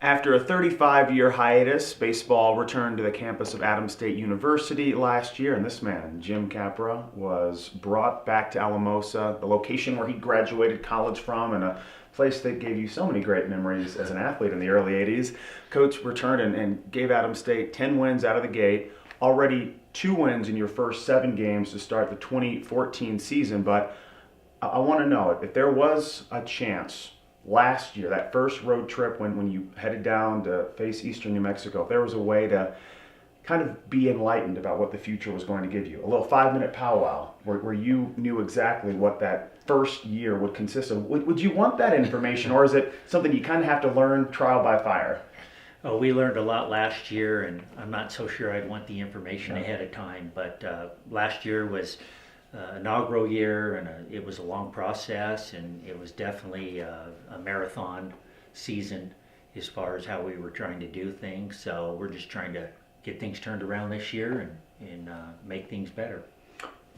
After a 35-year hiatus, baseball returned to the campus of Adams State University last year, and this man, Jim Capra, was brought back to Alamosa, the location where he graduated college from, and a place that gave you so many great memories as an athlete in the early 80s. Coach returned and gave Adams State 10 wins out of the gate, already 2 wins in your first 7 games to start the 2014 season, but I want to know if there was a chance last year, that first road trip when you headed down to face Eastern New Mexico, if there was a way to kind of be enlightened about what the future was going to give you, a little 5-minute powwow where you knew exactly what that first year would consist of, would you want that information, or is it something you kind of have to learn trial by fire? Oh, we learned a lot last year, and I'm not so sure I'd want the information ahead of time, but last year was inaugural year, and it was a long process, and it was definitely a marathon season as far as how we were trying to do things. So we're just trying to get things turned around this year and make things better.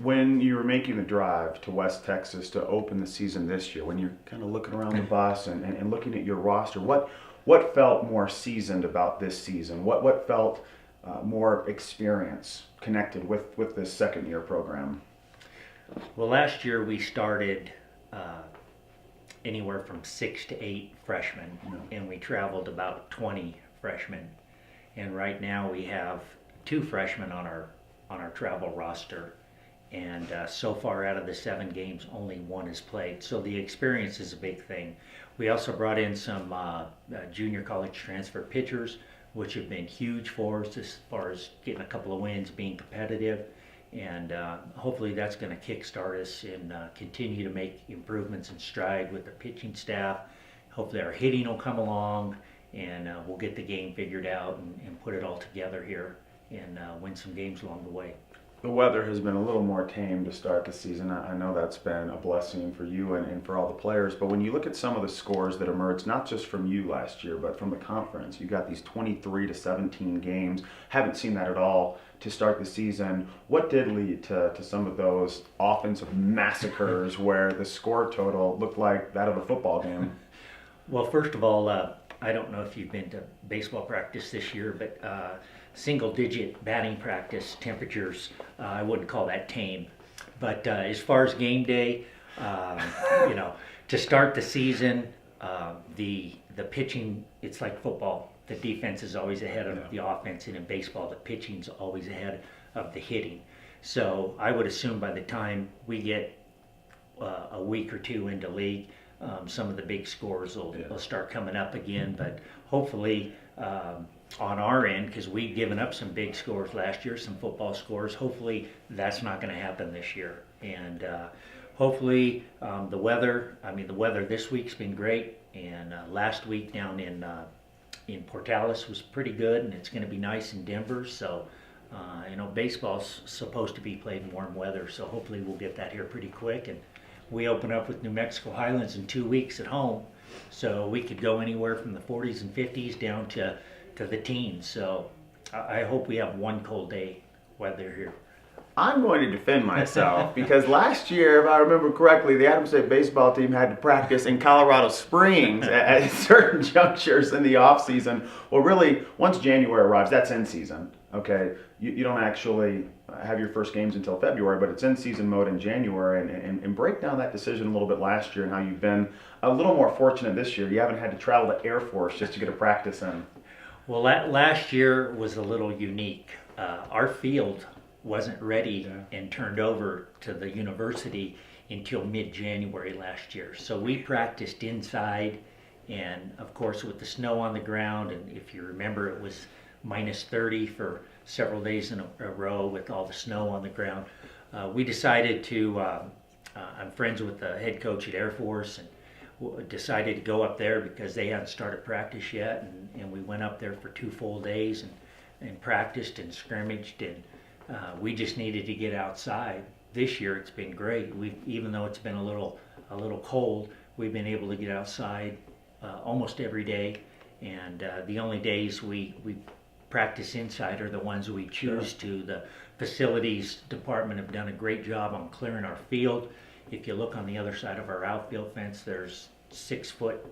When you were making the drive to West Texas to open the season this year, when you're kind of looking around the bus and looking at your roster, what felt more seasoned about this season? What felt more experience connected with this second year program? Well, last year we started anywhere from 6 to 8 freshmen, and we traveled about 20 freshmen. And right now we have 2 freshmen on our travel roster, and so far out of the 7 games, only 1 is played. So the experience is a big thing. We also brought in some junior college transfer pitchers, which have been huge for us as far as getting a couple of wins, being competitive. And hopefully that's going to kickstart us and continue to make improvements and stride with the pitching staff. Hopefully our hitting will come along, and we'll get the game figured out and put it all together here and win some games along the way. The weather has been a little more tame to start the season. I know that's been a blessing for you and for all the players, but when you look at some of the scores that emerged, not just from you last year, but from the conference, you got these 23 to 17 games. Haven't seen that at all to start the season. What did lead to some of those offensive massacres where the score total looked like that of a football game? Well, first of all, I don't know if you've been to baseball practice this year, but single-digit batting practice temperatures, I wouldn't call that tame. But as far as game day, to start the season, the pitching, it's like football. The defense is always ahead of the offense, and in baseball, the pitching's always ahead of the hitting. So I would assume by the time we get a week or 2 into league, some of the big scores will start coming up again. But hopefully on our end, because we've given up some big scores last year, some football scores, hopefully that's not going to happen this year. And hopefully the weather this week's been great, and last week down in Portales was pretty good, and it's going to be nice in Denver. So baseball's supposed to be played in warm weather, so hopefully we'll get that here pretty quick. And we open up with New Mexico Highlands in 2 weeks at home, so we could go anywhere from the 40s and 50s down to the teens. So I hope we have one cold day weather here. I'm going to defend myself because last year, if I remember correctly, the Adams State baseball team had to practice in Colorado Springs at certain junctures in the off season. Well, really, once January arrives, that's in season. Okay, you don't actually have your first games until February, but it's in season mode in January. And break down that decision a little bit last year and how you've been a little more fortunate this year. You haven't had to travel to Air Force just to get a practice in. Well, last year was a little unique. Our field wasn't ready and turned over to the university until mid-January last year. So we practiced inside, and of course with the snow on the ground, and if you remember, it was minus 30 for several days in a row with all the snow on the ground. We decided to, I'm friends with the head coach at Air Force, and decided to go up there because they hadn't started practice yet, and we went up there for 2 full days and practiced and scrimmaged, and we just needed to get outside. This year it's been great. Even though it's been a little cold, we've been able to get outside almost every day, and the only days we practice inside are the ones we choose to. The facilities department have done a great job on clearing our field. If you look on the other side of our outfield fence, there's 6-foot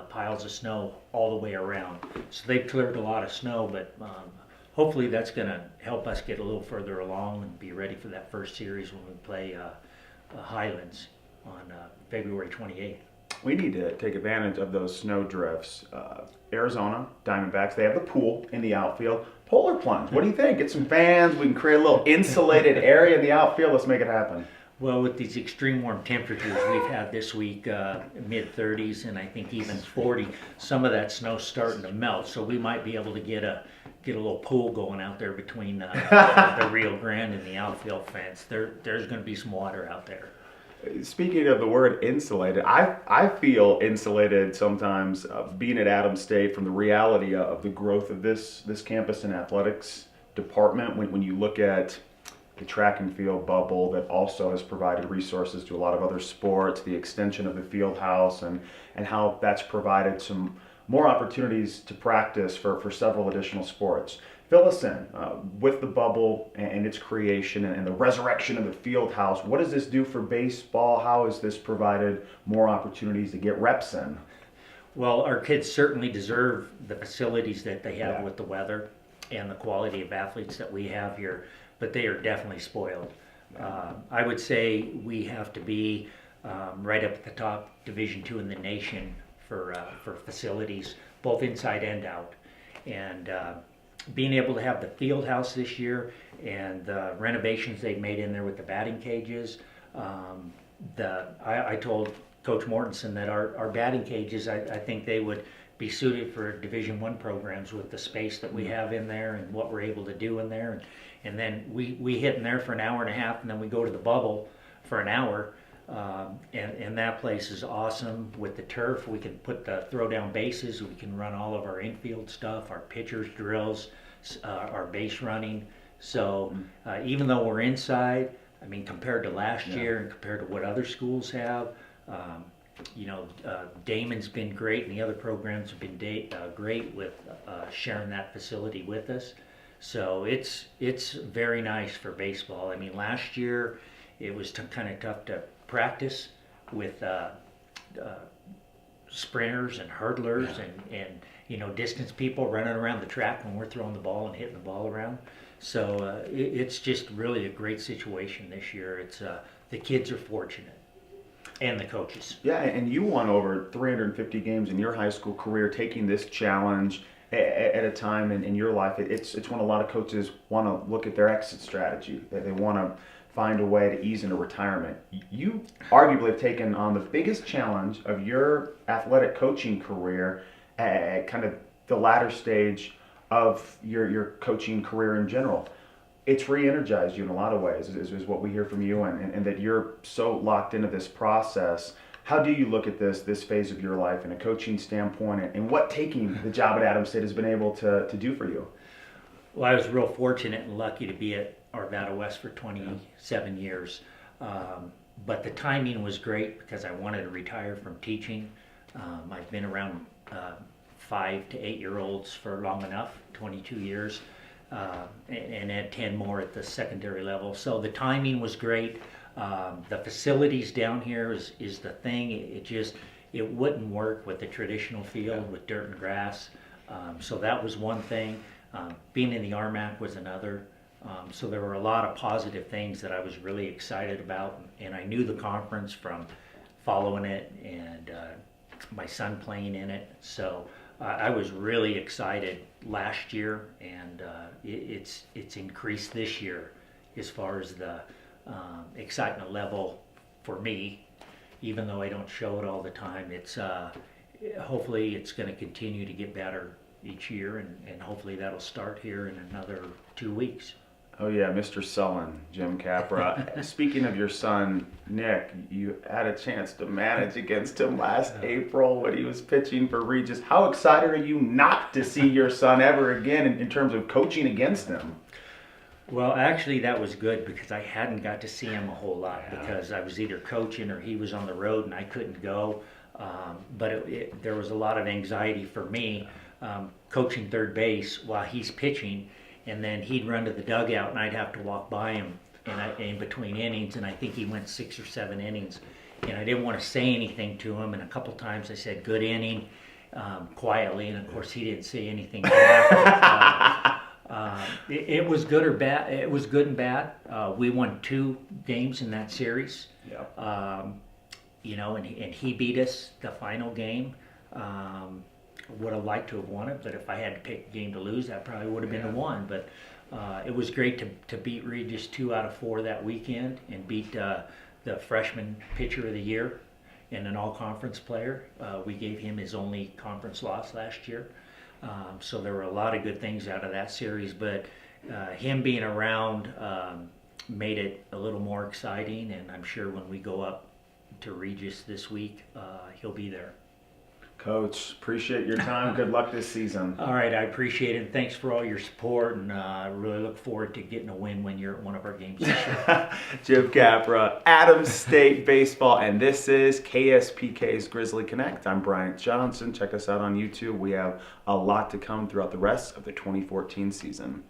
piles of snow all the way around. So they've cleared a lot of snow, but hopefully that's going to help us get a little further along and be ready for that first series when we play Highlands on February 28th. We need to take advantage of those snow drifts. Arizona Diamondbacks, they have the pool in the outfield. Polar Plunge, what do you think? Get some fans, we can create a little insulated area in the outfield. Let's make it happen. Well, with these extreme warm temperatures we've had this week, mid 30s and I think even 40, some of that snow's starting to melt. So we might be able to get a little pool going out there between the Rio Grande and the outfield fence. There's going to be some water out there. Speaking of the word insulated, I feel insulated sometimes being at Adams State from the reality of the growth of this campus and athletics department. When you look at the track and field bubble that also has provided resources to a lot of other sports, the extension of the field house, and how that's provided some more opportunities to practice for several additional sports. Fill us in with the bubble and its creation and the resurrection of the field house. What does this do for baseball? How has this provided more opportunities to get reps in? Well, our kids certainly deserve the facilities that they have with the weather and the quality of athletes that we have here, but they are definitely spoiled. I would say we have to be right up at the top, Division II in the nation for facilities, both inside and out. And being able to have the field house this year and the renovations they've made in there with the batting cages. I told Coach Mortensen that our batting cages, I think they would be suited for Division I programs with the space that we have in there and what we're able to do in there. And then we hit in there for an hour and a half, and then we go to the bubble for an hour. And that place is awesome with the turf. We can put the throw down bases. We can run all of our infield stuff, our pitchers drills, our base running. So even though we're inside, I mean, compared to last year and compared to what other schools have, Damon's been great, and the other programs have been great with sharing that facility with us. So it's very nice for baseball. I mean, last year it was kind of tough to practice with sprinters and hurdlers and distance people running around the track when we're throwing the ball and hitting the ball around. So it's just really a great situation this year. It's the kids are fortunate, and the coaches. Yeah, and you won over 350 games in your high school career, taking this challenge at a time in your life. It's when a lot of coaches want to look at their exit strategy. They want to find a way to ease into retirement. You arguably have taken on the biggest challenge of your athletic coaching career at kind of the latter stage of your coaching career in general. It's re-energized you in a lot of ways, is what we hear from you, and that you're so locked into this process. How do you look at this phase of your life in a coaching standpoint, and what taking the job at Adams State has been able to do for you? Well, I was real fortunate and lucky to be at Arvada West for 27 years. But the timing was great because I wanted to retire from teaching. I've been around 5 to 8 year olds for long enough, 22 years, and had 10 more at the secondary level. So the timing was great. The facilities down here is the thing. It wouldn't work with the traditional field with dirt and grass. So that was one thing. Being in the RMAC was another. So there were a lot of positive things that I was really excited about, and I knew the conference from following it and my son playing in it. So I was really excited last year, and it's increased this year as far as the excitement level for me. Even though I don't show it all the time, it's hopefully it's going to continue to get better each year, and hopefully that'll start here in another 2 weeks. Oh yeah, Mr. Sullen, Jim Capra. Speaking of your son, Nick, you had a chance to manage against him last April when he was pitching for Regis. How excited are you not to see your son ever again in terms of coaching against him? Well, actually that was good because I hadn't got to see him a whole lot because I was either coaching or he was on the road and I couldn't go. But there was a lot of anxiety for me coaching third base while he's pitching. And then he'd run to the dugout, and I'd have to walk by him in between innings. And I think he went 6 or 7 innings, and I didn't want to say anything to him. And a couple times I said good inning quietly, and of course he didn't say anything back. It was good or bad. It was good and bad. We won 2 games in that series. Yep. And he beat us the final game. Would have liked to have won it, but if I had to pick a game to lose, that probably would have been the one. But it was great to beat Regis 2 out of 4 that weekend and beat the freshman pitcher of the year and an all-conference player. We gave him his only conference loss last year. So there were a lot of good things out of that series, but him being around made it a little more exciting, and I'm sure when we go up to Regis this week, he'll be there. Coach, appreciate your time. Good luck this season. All right, I appreciate it. Thanks for all your support, and I really look forward to getting a win when you're at one of our games this year. Jim Capra, Adams State Baseball, and this is KSPK's Grizzly Connect. I'm Bryant Johnson. Check us out on YouTube. We have a lot to come throughout the rest of the 2014 season.